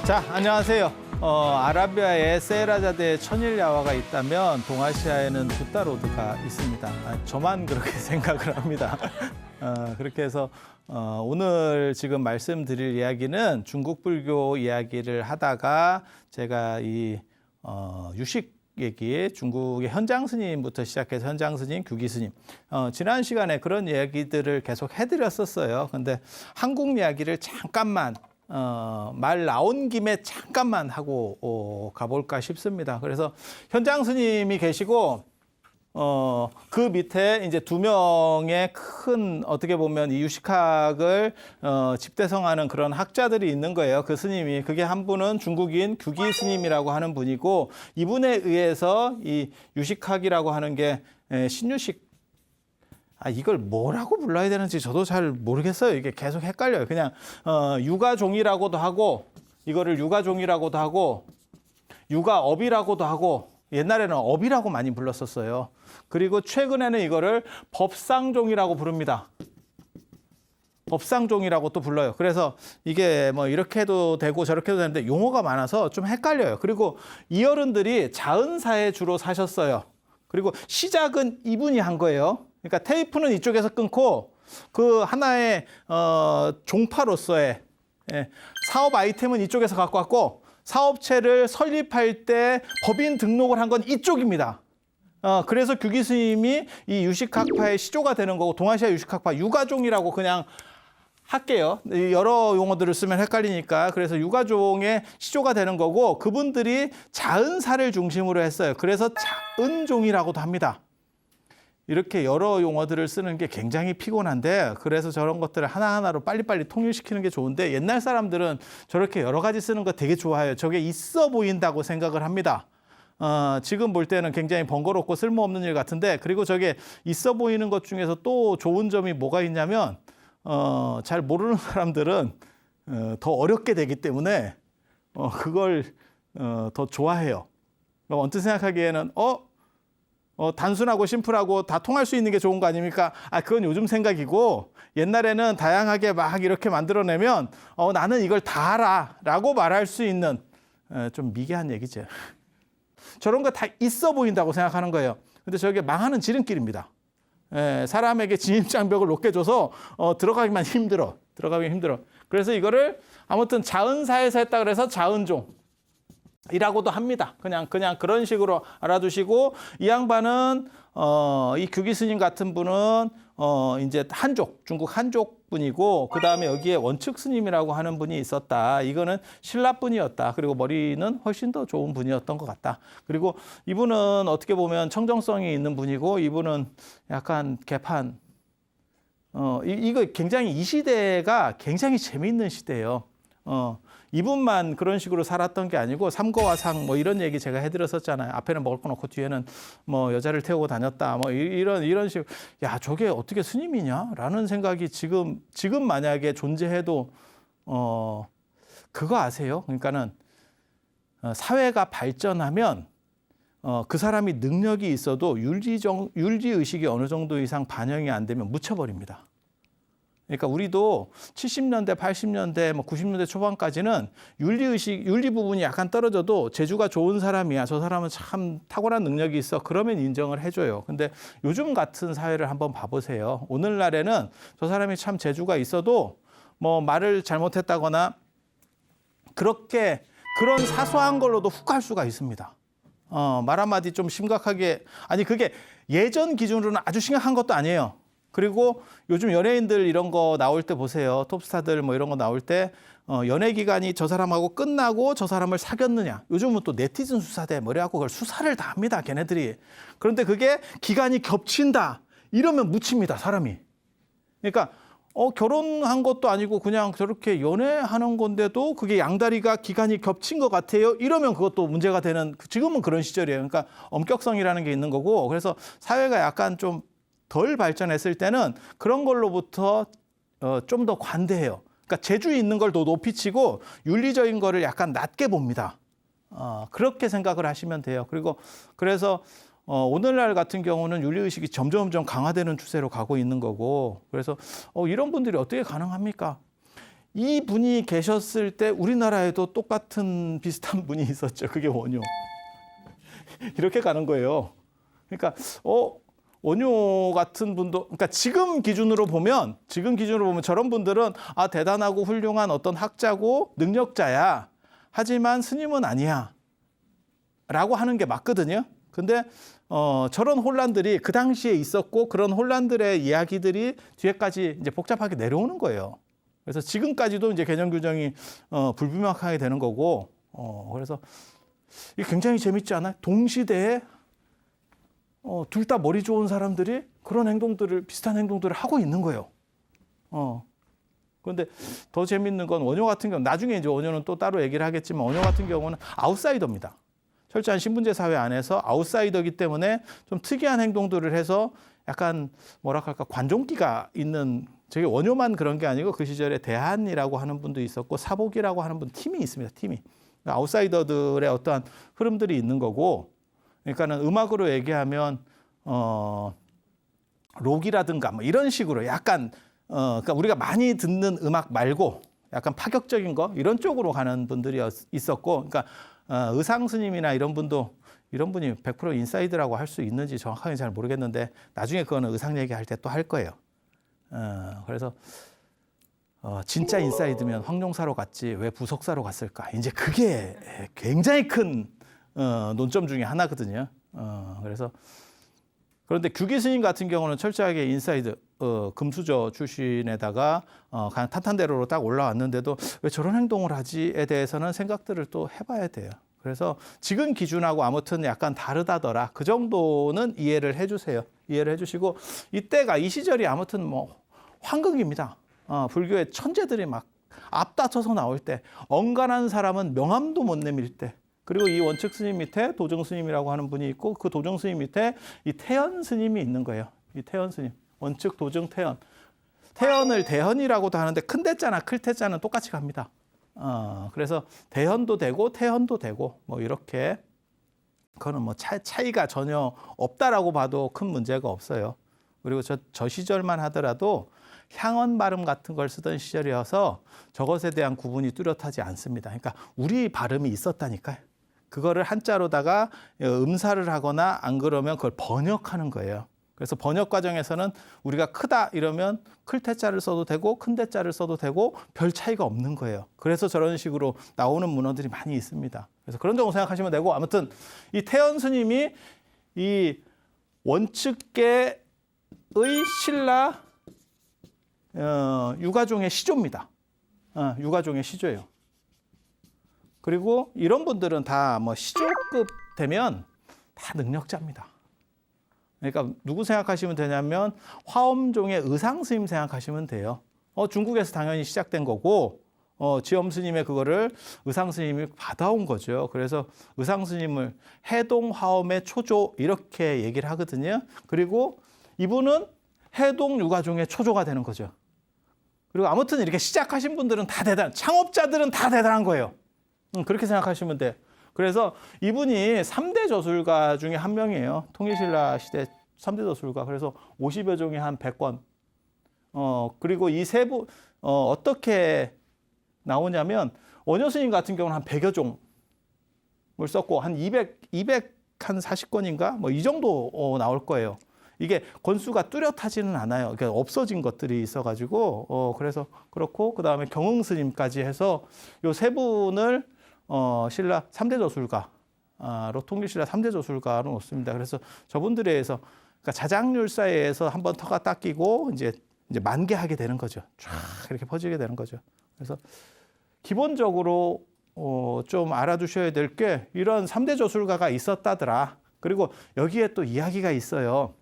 자, 안녕하세요. 아라비아에 세라자드의 천일야화가 있다면 동아시아에는 부타로드가 있습니다. 저만 그렇게 생각을 합니다. 그렇게 해서 오늘 지금 말씀드릴 이야기는 중국 불교 이야기를 하다가 제가 이 유식 얘기, 중국의 현장 스님부터 시작해서 현장 스님, 규기 스님. 지난 시간에 그런 이야기들을 계속 해드렸었어요. 근데 한국 이야기를 잠깐만 말 나온 김에 잠깐만 하고 가볼까 싶습니다. 그래서 현장 스님이 계시고 그 밑에 이제 두 명의 큰 어떻게 보면 이 유식학을 집대성하는 그런 학자들이 있는 거예요. 그 스님이 그게 한 분은 중국인 규기 스님이라고 하는 분이고 이분에 의해서 이 유식학이라고 하는 게 신유식 이걸 뭐라고 불러야 되는지 저도 잘 모르겠어요. 이게 계속 헷갈려요. 그냥 유가종이라고도 하고 이거를 유가종이라고도 하고 유가업이라고도 하고 옛날에는 업이라고 많이 불렀었어요. 그리고 최근에는 이거를 법상종이라고 부릅니다. 법상종이라고 또 불러요. 그래서 이게 뭐 이렇게 해도 되고 저렇게 해도 되는데 용어가 많아서 좀 헷갈려요. 그리고 이 어른들이 자은사에 주로 사셨어요. 그리고 시작은 이분이 한 거예요. 그러니까 테이프는 이쪽에서 끊고 그 하나의 종파로서의 사업 아이템은 이쪽에서 갖고 왔고 사업체를 설립할 때 법인 등록을 한 건 이쪽입니다. 그래서 규기 스님이 이 유식학파의 시조가 되는 거고 동아시아 유식학파 유가종이라고 그냥 할게요. 여러 용어들을 쓰면 헷갈리니까. 그래서 유가종의 시조가 되는 거고 그분들이 자은사를 중심으로 했어요. 그래서 자은종이라고도 합니다. 이렇게 여러 용어들을 쓰는 게 굉장히 피곤한데 그래서 저런 것들을 하나하나로 빨리빨리 통일시키는 게 좋은데 옛날 사람들은 저렇게 여러 가지 쓰는 거 되게 좋아해요. 저게 있어 보인다고 생각을 합니다. 지금 볼 때는 굉장히 번거롭고 쓸모없는 일 같은데 그리고 저게 있어 보이는 것 중에서 또 좋은 점이 뭐가 있냐면 잘 모르는 사람들은 더 어렵게 되기 때문에 그걸 더 좋아해요. 언뜻 생각하기에는 단순하고 심플하고 다 통할 수 있는 게 좋은 거 아닙니까? 그건 요즘 생각이고 옛날에는 다양하게 막 이렇게 만들어내면 나는 이걸 다 알아 라고 말할 수 있는 좀 미개한 얘기죠. 저런 거 다 있어 보인다고 생각하는 거예요. 근데 저게 망하는 지름길입니다. 사람에게 진입장벽을 높게 줘서 들어가기만 힘들어. 들어가기 힘들어. 그래서 이거를 아무튼 자은사에서 했다 그래서 자은종. 이라고도 합니다. 그냥 그런 식으로 알아두시고 이 양반은 이 규기 스님 같은 분은 이제 한족, 중국 한족 분이고 그 다음에 여기에 원측 스님이라고 하는 분이 있었다. 이거는 신라 분이었다. 그리고 머리는 훨씬 더 좋은 분이었던 것 같다. 그리고 이분은 어떻게 보면 청정성이 있는 분이고 이분은 약간 개판. 이거 굉장히 이 시대가 굉장히 재미있는 시대예요. 이분만 그런 식으로 살았던 게 아니고 삼거와 상 뭐 이런 얘기 제가 해드렸었잖아요. 앞에는 먹을 거 놓고 뒤에는 뭐 여자를 태우고 다녔다. 뭐 이런 식으로 야 저게 어떻게 스님이냐라는 생각이 지금 만약에 존재해도 그거 아세요? 그러니까는 사회가 발전하면 그 사람이 능력이 있어도 윤리 의식이 어느 정도 이상 반영이 안 되면 묻혀버립니다. 그러니까 우리도 70년대, 80년대, 90년대 초반까지는 윤리 부분이 약간 떨어져도 재주가 좋은 사람이야. 저 사람은 참 탁월한 능력이 있어. 그러면 인정을 해줘요. 근데 요즘 같은 사회를 한번 봐보세요. 오늘날에는 저 사람이 참 재주가 있어도 뭐 말을 잘못했다거나 그런 사소한 걸로도 훅 갈 수가 있습니다. 말 한마디 좀 심각하게, 그게 예전 기준으로는 아주 심각한 것도 아니에요. 그리고 요즘 연예인들 이런 거 나올 때 보세요. 톱스타들 뭐 이런 거 나올 때 연애 기간이 저 사람하고 끝나고 저 사람을 사귀었느냐. 요즘은 또 네티즌 수사대 뭐래갖고 그걸 수사를 다 합니다. 걔네들이. 그런데 그게 기간이 겹친다. 이러면 묻힙니다. 사람이. 그러니까 결혼한 것도 아니고 그냥 저렇게 연애하는 건데도 그게 양다리가 기간이 겹친 것 같아요. 이러면 그것도 문제가 되는 지금은 그런 시절이에요. 그러니까 엄격성이라는 게 있는 거고 그래서 사회가 약간 좀 덜 발전했을 때는 그런 걸로부터 좀 더 관대해요. 그러니까 재주 있는 걸 더 높이 치고 윤리적인 거를 약간 낮게 봅니다. 그렇게 생각을 하시면 돼요. 그래서 오늘날 같은 경우는 윤리의식이 점점 강화되는 추세로 가고 있는 거고 그래서 이런 분들이 어떻게 가능합니까? 이 분이 계셨을 때 우리나라에도 똑같은 비슷한 분이 있었죠. 그게 원효. 이렇게 가는 거예요. 그러니까 원효 같은 분도, 그러니까 지금 기준으로 보면 저런 분들은 대단하고 훌륭한 어떤 학자고 능력자야. 하지만 스님은 아니야. 라고 하는 게 맞거든요. 근데 저런 혼란들이 그 당시에 있었고 그런 혼란들의 이야기들이 뒤에까지 이제 복잡하게 내려오는 거예요. 그래서 지금까지도 이제 개념 규정이 불분명하게 되는 거고, 그래서 이게 굉장히 재밌지 않아요? 동시대에 둘 다 머리 좋은 사람들이 그런 비슷한 행동들을 하고 있는 거예요. 그런데 더 재밌는 건 원효 같은 경우, 나중에 이제 원효는 또 따로 얘기를 하겠지만 원효 같은 경우는 아웃사이더입니다. 철저한 신분제 사회 안에서 아웃사이더이기 때문에 좀 특이한 행동들을 해서 약간 뭐랄까 관종기가 있는, 저게 원효만 그런 게 아니고 그 시절에 대한이라고 하는 분도 있었고 사복이라고 하는 분 팀이 있습니다. 팀이. 아웃사이더들의 어떠한 흐름들이 있는 거고, 그러니까는 음악으로 얘기하면 록이라든가 뭐 이런 식으로 약간 그러니까 우리가 많이 듣는 음악 말고 약간 파격적인 거 이런 쪽으로 가는 분들이 있었고, 그러니까 의상 스님이나 이런 분이 100% 인사이드라고 할 수 있는지 정확하게 잘 모르겠는데 나중에 그거는 의상 얘기할 때 또 할 거예요. 그래서 진짜 인사이드면 황룡사로 갔지 왜 부석사로 갔을까? 이제 그게 굉장히 큰 논점 중에 하나거든요. 그래서 그런데 규기 스님 같은 경우는 철저하게 인사이드 금수저 출신에다가 그냥 탄탄대로로 딱 올라왔는데도 왜 저런 행동을 하지에 대해서는 생각들을 또 해봐야 돼요. 그래서 지금 기준하고 아무튼 약간 다르다더라. 그 정도는 이해를 해주세요. 이해를 해주시고 이때가 이 시절이 아무튼 뭐 황금입니다. 불교의 천재들이 막 앞다퉈서 나올 때, 언간한 사람은 명함도 못 내밀 때, 그리고 이 원측 스님 밑에 도정 스님이라고 하는 분이 있고 그 도정 스님 밑에 이 태연 스님이 있는 거예요. 이 태연 스님, 원측 도정 태연. 태연을 대현이라고도 하는데 큰 대자나 클 대자는 똑같이 갑니다. 그래서 대현도 되고 태현도 되고 뭐 이렇게, 그거는 뭐 차이가 전혀 없다라고 봐도 큰 문제가 없어요. 그리고 저 시절만 하더라도 향언 발음 같은 걸 쓰던 시절이어서 저것에 대한 구분이 뚜렷하지 않습니다. 그러니까 우리 발음이 있었다니까요. 그거를 한자로다가 음사를 하거나 안 그러면 그걸 번역하는 거예요. 그래서 번역 과정에서는 우리가 크다 이러면 클 태자를 써도 되고 큰 태자를 써도 되고 별 차이가 없는 거예요. 그래서 저런 식으로 나오는 문어들이 많이 있습니다. 그래서 그런 정도 생각하시면 되고, 아무튼 이 태연 스님이 이 원측계의 신라 유가종의 시조입니다. 유가종의 시조예요. 그리고 이런 분들은 다 뭐 시조급 되면 다 능력자입니다. 그러니까 누구 생각하시면 되냐면 화엄종의 의상 스님 생각하시면 돼요. 중국에서 당연히 시작된 거고, 지엄 스님의 그거를 의상 스님이 받아온 거죠. 그래서 의상 스님을 해동 화엄의 초조 이렇게 얘기를 하거든요. 그리고 이분은 해동 유가종의 초조가 되는 거죠. 그리고 아무튼 이렇게 시작하신 분들은 다 창업자들은 다 대단한 거예요. 그렇게 생각하시면 돼요. 그래서 이분이 3대 저술가 중에 한 명이에요. 통일신라 시대 3대 저술가. 그래서 50여 종이 한 100권. 그리고 이 세 분, 어떻게 나오냐면, 원효 스님 같은 경우는 한 100여 종을 썼고, 한 240권인가? 뭐 이 정도 나올 거예요. 이게 권수가 뚜렷하지는 않아요. 그러니까 없어진 것들이 있어가지고, 그래서 그렇고, 그 다음에 경흥 스님까지 해서 요 세 분을 신라 3대 저술가로 통일신라 3대 저술가로 놓습니다. 그래서 저분들에 의해서, 그러니까 자장률사에 의해서 한번 터가 닦이고 이제 만개하게 되는 거죠. 쫙 이렇게 퍼지게 되는 거죠. 그래서 기본적으로 좀 알아두셔야 될 게, 이런 3대 저술가가 있었다더라. 그리고 여기에 또 이야기가 있어요.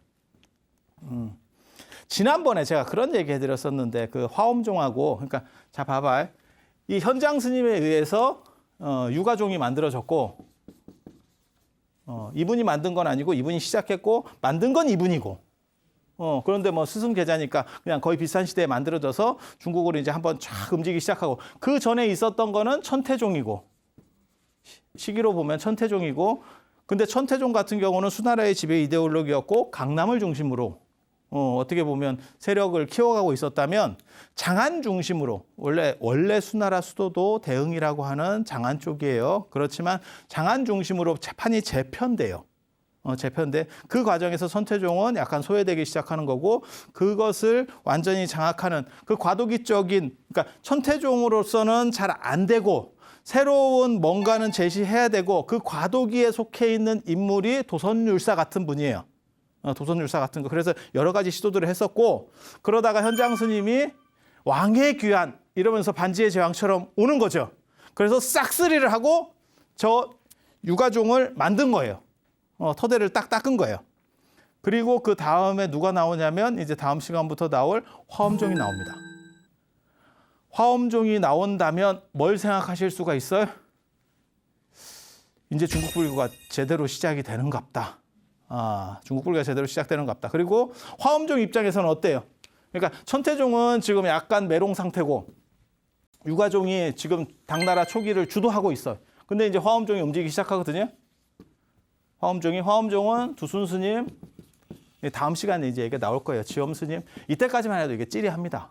지난번에 제가 그런 얘기 해드렸었는데, 그 화엄종하고, 그러니까 자 봐봐, 이 현장 스님에 의해서 유가종이 만들어졌고, 이분이 만든 건 아니고 이분이 시작했고 만든 건 이분이고, 그런데 뭐 스승 계자니까 그냥 거의 비슷한 시대에 만들어져서 중국으로 이제 한번 쫙 움직이기 시작하고, 그 전에 있었던 거는 천태종이고, 시기로 보면 천태종이고, 근데 천태종 같은 경우는 수나라의 지배 이데올로기였고 강남을 중심으로 어떻게 보면 세력을 키워가고 있었다면 장안 중심으로 원래 수나라 수도도 대흥이라고 하는 장안 쪽이에요. 그렇지만 장안 중심으로 판이 재편돼요. 재편돼 그 과정에서 선태종은 약간 소외되기 시작하는 거고 그것을 완전히 장악하는 그 과도기적인 그러니까 선태종으로서는 잘 안 되고 새로운 뭔가는 제시해야 되고 그 과도기에 속해 있는 인물이 도선율사 같은 분이에요. 도선율사 같은 거. 그래서 여러 가지 시도들을 했었고 그러다가 현장 스님이 왕의 귀환 이러면서 반지의 제왕처럼 오는 거죠. 그래서 싹쓸이를 하고 저 유가종을 만든 거예요. 터대를 딱 닦은 거예요. 그리고 그 다음에 누가 나오냐면 이제 다음 시간부터 나올 화엄종이 나옵니다. 화엄종이 나온다면 뭘 생각하실 수가 있어요? 이제 중국 불교가 제대로 시작이 되는갑다. 중국 불교가 제대로 시작되는갑다. 그리고 화엄종 입장에서는 어때요? 그러니까 천태종은 지금 약간 메롱 상태고 유가종이 지금 당나라 초기를 주도하고 있어요. 근데 이제 화엄종이 움직이기 시작하거든요. 화엄종은 두순 스님, 다음 시간에 이제 얘기가 나올 거예요. 지엄 스님. 이때까지만 해도 이게 찌리합니다.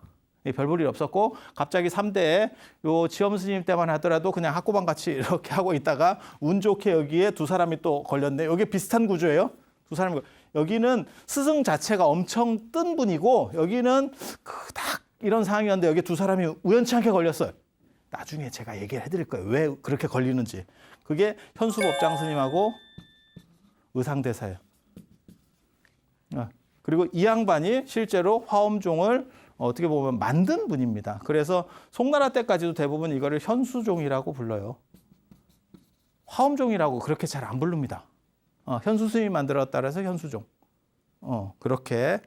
별 볼 일 없었고 갑자기 3대에 요 지엄 스님 때만 하더라도 그냥 학고방 같이 이렇게 하고 있다가 운 좋게 여기에 두 사람이 또 걸렸네. 여기 비슷한 구조예요. 두 사람이 여기는 스승 자체가 엄청 뜬 분이고 여기는 딱 이런 상황이었는데 여기 두 사람이 우연치 않게 걸렸어요. 나중에 제가 얘기를 해드릴 거예요. 왜 그렇게 걸리는지. 그게 현수법장 스님하고 의상대사예요. 그리고 이 양반이 실제로 화엄종을 어떻게 보면 만든 분입니다. 그래서 송나라 때까지도 대부분 이거를 현수종이라고 불러요. 화엄종이라고 그렇게 잘 안 부릅니다. 현수스님이 만들었다 그래서 현수종. 그렇게.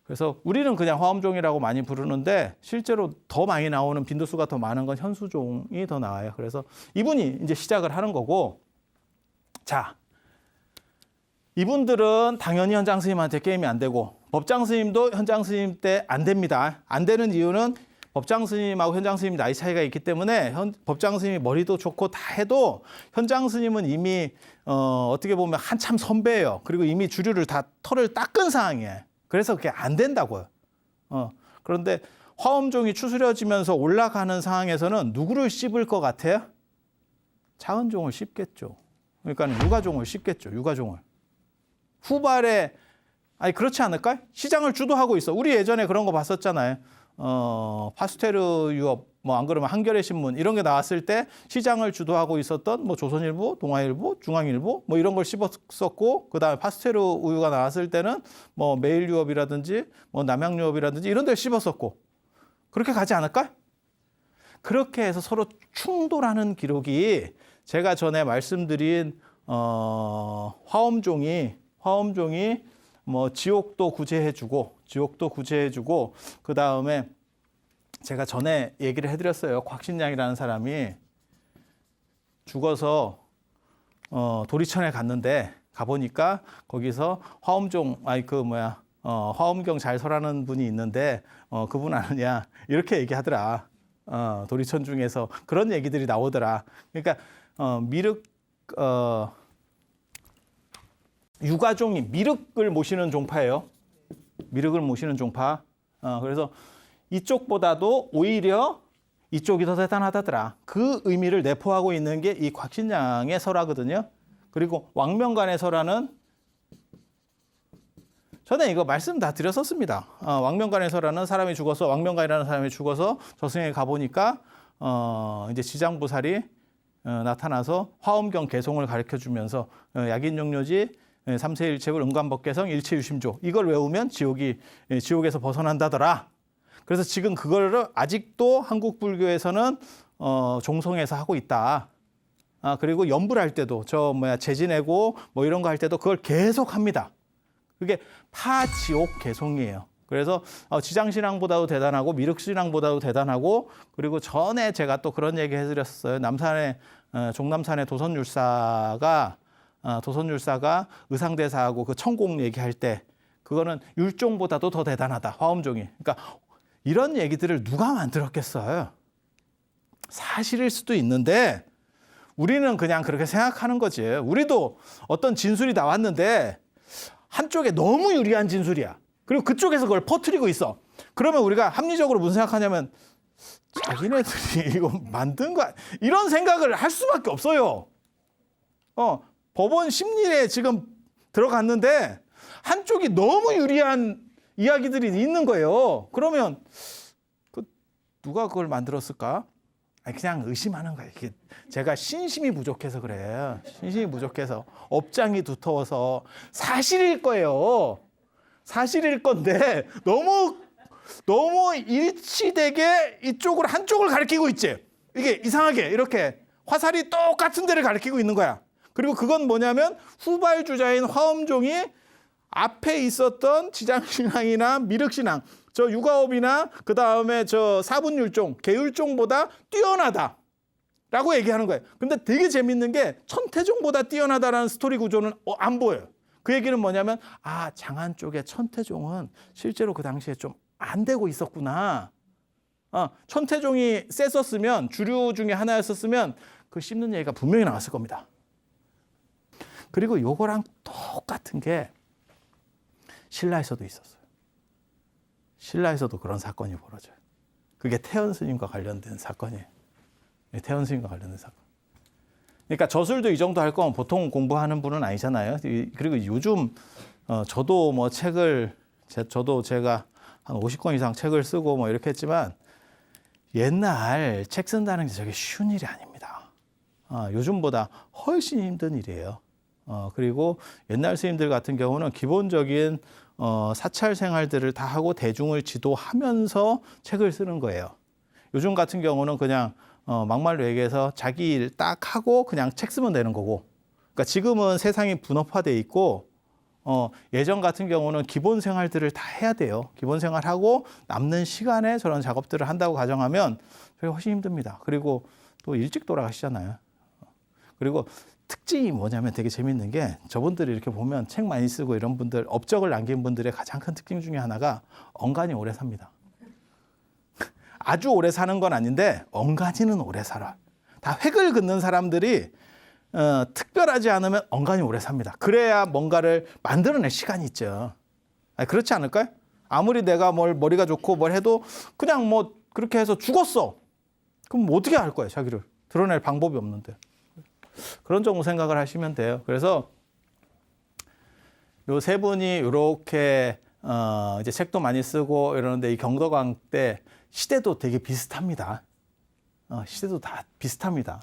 그래서 우리는 그냥 화엄종이라고 많이 부르는데 실제로 더 많이 나오는 빈도수가 더 많은 건 현수종이 더 나와요. 그래서 이분이 이제 시작을 하는 거고 자. 이분들은 당연히 현장 스님한테 게임이 안 되고 법장 스님도 현장 스님 때 안 됩니다. 안 되는 이유는 법장 스님하고 현장 스님 나이 차이가 있기 때문에 법장 스님이 머리도 좋고 다 해도 현장 스님은 이미 어떻게 보면 한참 선배예요. 그리고 이미 주류를 다 털을 닦은 상황이에요. 그래서 그게 안 된다고요. 그런데 화엄종이 추스려지면서 올라가는 상황에서는 누구를 씹을 것 같아요? 차은종을 씹겠죠. 그러니까 유가종을 씹겠죠. 유가종을. 후발에 그렇지 않을까? 시장을 주도하고 있어. 우리 예전에 그런 거 봤었잖아요. 파스테르 유업, 안 그러면 한겨레 신문 이런 게 나왔을 때 시장을 주도하고 있었던 조선일보, 동아일보, 중앙일보 이런 걸 씹었었고 그다음에 파스테르 우유가 나왔을 때는 매일 유업이라든지 남양 유업이라든지 이런 데를 씹었었고 그렇게 가지 않을까? 그렇게 해서 서로 충돌하는 기록이 제가 전에 말씀드린 화엄종이 지옥도 구제해주고 그 다음에 제가 전에 얘기를 해드렸어요. 곽신양이라는 사람이 죽어서 도리천에 갔는데 가보니까 거기서 화엄종 화엄경 잘 설하는 분이 있는데 그분 아느냐 이렇게 얘기하더라. 도리천 중에서 그런 얘기들이 나오더라. 그러니까 유가종이 미륵을 모시는 종파예요. 미륵을 모시는 종파. 그래서 이쪽보다도 오히려 이쪽이 더 대단하다더라. 그 의미를 내포하고 있는 게 이 곽신양의 설화거든요. 그리고 왕명간의 설화는 전에 이거 말씀 다 드렸었습니다. 왕명간의 설화는 사람이 죽어서 왕명간이라는 사람이 죽어서 저승에 가보니까 이제 지장보살이 나타나서 화엄경 개송을 가르쳐주면서 약인용료지 삼세일체불 은관법계성 일체유심조 이걸 외우면 지옥에서 벗어난다더라. 그래서 지금 그거를 아직도 한국 불교에서는 종성에서 하고 있다. 그리고 연불할 때도 재지내고 이런 거 할 때도 그걸 계속 합니다. 그게 파지옥 개송이에요. 그래서 지장신앙보다도 대단하고 미륵신앙보다도 대단하고 그리고 전에 제가 또 그런 얘기 해드렸어요. 종남산의 도선율사가 의상대사하고 그 천공 얘기할 때 그거는 율종보다도 더 대단하다. 화엄종이. 그러니까 이런 얘기들을 누가 만들었겠어요? 사실일 수도 있는데 우리는 그냥 그렇게 생각하는 거지. 우리도 어떤 진술이 나왔는데 한쪽에 너무 유리한 진술이야. 그리고 그쪽에서 그걸 퍼뜨리고 있어. 그러면 우리가 합리적으로 무슨 생각하냐면 자기네들이 이거 만든 거 이런 생각을 할 수밖에 없어요. 법원 심리에 지금 들어갔는데 한쪽이 너무 유리한 이야기들이 있는 거예요. 그러면 누가 그걸 만들었을까? 그냥 의심하는 거예요. 이게 제가 신심이 부족해서 그래요. 신심이 부족해서 업장이 두터워서 사실일 거예요. 사실일 건데 너무 일치되게 이쪽으로 한쪽을 가리키고 있지. 이게 이상하게 이렇게 화살이 똑같은 데를 가리키고 있는 거야. 그리고 그건 뭐냐면 후발주자인 화엄종이 앞에 있었던 지장신앙이나 미륵신앙, 저 육아업이나 그 다음에 저 사분율종, 계율종보다 뛰어나다라고 얘기하는 거예요. 근데 되게 재밌는 게 천태종보다 뛰어나다라는 스토리 구조는 안 보여요. 그 얘기는 뭐냐면 장안 쪽에 천태종은 실제로 그 당시에 좀 안 되고 있었구나. 천태종이 셌었으면 주류 중에 하나였었으면 그 씹는 얘기가 분명히 나왔을 겁니다. 그리고 요거랑 똑같은 게 신라에서도 있었어요. 신라에서도 그런 사건이 벌어져요. 그게 태연 스님과 관련된 사건이에요. 태연 스님과 관련된 사건. 그러니까 저술도 이 정도 할 거면 보통 공부하는 분은 아니잖아요. 그리고 요즘 저도 뭐 저도 제가 한 50권 이상 책을 쓰고 뭐 이렇게 했지만 옛날 책 쓴다는 게 저게 쉬운 일이 아닙니다. 요즘보다 훨씬 힘든 일이에요. 그리고 옛날 스님들 같은 경우는 기본적인 사찰 생활들을 다 하고 대중을 지도하면서 책을 쓰는 거예요. 요즘 같은 경우는 그냥 막말로 얘기해서 자기 일 딱 하고 그냥 책 쓰면 되는 거고. 그러니까 지금은 세상이 분업화돼 있고 예전 같은 경우는 기본 생활들을 다 해야 돼요. 기본 생활하고 남는 시간에 저런 작업들을 한다고 가정하면 저게 훨씬 힘듭니다. 그리고 또 일찍 돌아가시잖아요. 그리고 특징이 뭐냐면 되게 재밌는 게 저분들이 이렇게 보면 책 많이 쓰고 이런 분들, 업적을 남긴 분들의 가장 큰 특징 중에 하나가 언간이 오래 삽니다. 아주 오래 사는 건 아닌데 언간이는 오래 살아. 다 획을 긋는 사람들이 특별하지 않으면 언간이 오래 삽니다. 그래야 뭔가를 만들어낼 시간이 있죠. 그렇지 않을까요? 아무리 내가 머리가 좋고 뭘 해도 그냥 뭐 그렇게 해서 죽었어. 그럼 뭐 어떻게 할 거예요, 자기를. 드러낼 방법이 없는데. 그런 정도 생각을 하시면 돼요. 그래서 요 세 분이 이렇게 이제 책도 많이 쓰고 이러는데 이 경덕왕 때 시대도 되게 비슷합니다. 시대도 다 비슷합니다.